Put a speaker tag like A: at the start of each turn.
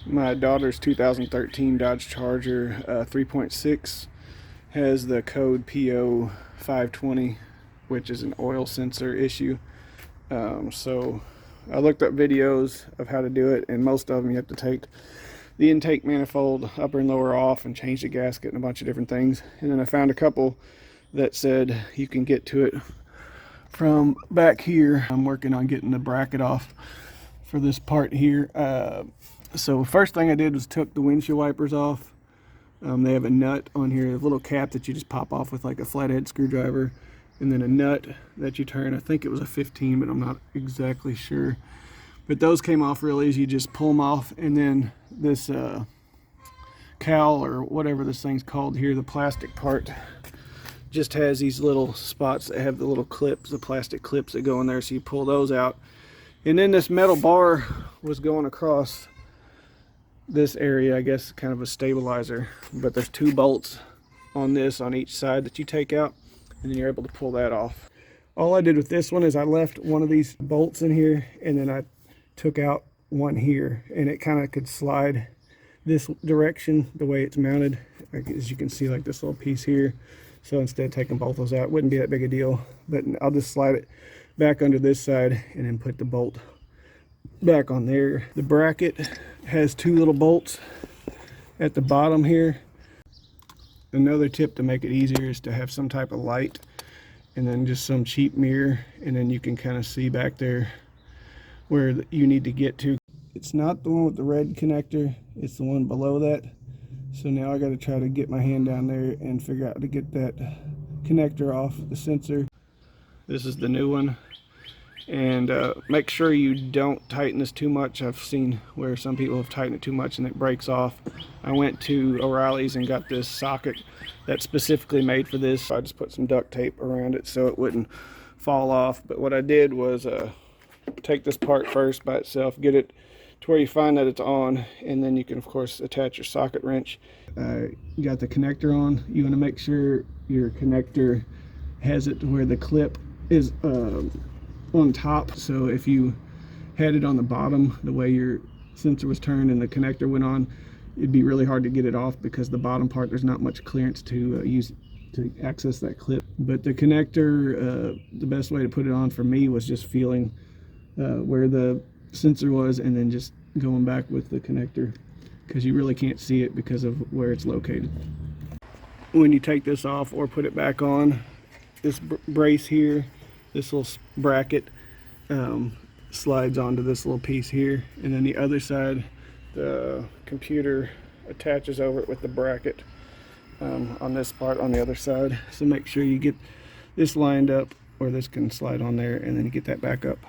A: My daughter's 2013 Dodge Charger 3.6 has the code P0520, which is an oil sensor issue. So I looked up videos of how to do it, and most of them you have to take the intake manifold upper and lower off and change the gasket and a bunch of different things. And then I found a couple that said you can get to it from back here. I'm working on getting the bracket off for this part here. So first thing I did was took the windshield wipers off. They have a nut on here, a little cap that you just pop off with like a flathead screwdriver, and then a nut that you turn. I think it was a 15, but I'm not exactly sure. But those came off real easy. You just pull them off, and then this cowl or whatever this thing's called here, the plastic part, just has these little spots that have the little clips, the plastic clips that go in there. So you pull those out, and then this metal bar was going across this area, I guess kind of a stabilizer, but there's 2 bolts on this on each side that you take out, and then you're able to pull that off. All I did with this one is I left one of these bolts in here, and then I took out one here, and it kind of could slide this direction the way it's mounted, like, as you can see, like this little piece here. So instead of taking both those out, it wouldn't be that big a deal, but I'll just slide it back under this side and then put the bolt back on there. The bracket has 2 little bolts at the bottom here. Another tip to make it easier is to have some type of light, and then just some cheap mirror, and then you can kind of see back there where you need to get to. It's not the one with the red connector, it's the one below that. So now I got to try to get my hand down there and figure out how to get that connector off the sensor. This is the new one. And make sure you don't tighten this too much. I've seen where some people have tightened it too much and it breaks off. I went to O'Reilly's and got this socket that's specifically made for this. I just put some duct tape around it so it wouldn't fall off. But what I did was take this part first by itself, get it to where you find that it's on, and then you can of course attach your socket wrench. You got the connector on. You want to make sure your connector has it to where the clip is on top. So if you had it on the bottom, the way your sensor was turned and the connector went on, it'd be really hard to get it off because the bottom part, there's not much clearance to use to access that clip. But the connector, the best way to put it on for me was just feeling where the sensor was and then just going back with the connector, because you really can't see it because of where it's located. When you take this off or put it back on, this brace here, this little bracket slides onto this little piece here, and then the other side, the computer attaches over it with the bracket on this part on the other side. So make sure you get this lined up, or this can slide on there, and then you get that back up.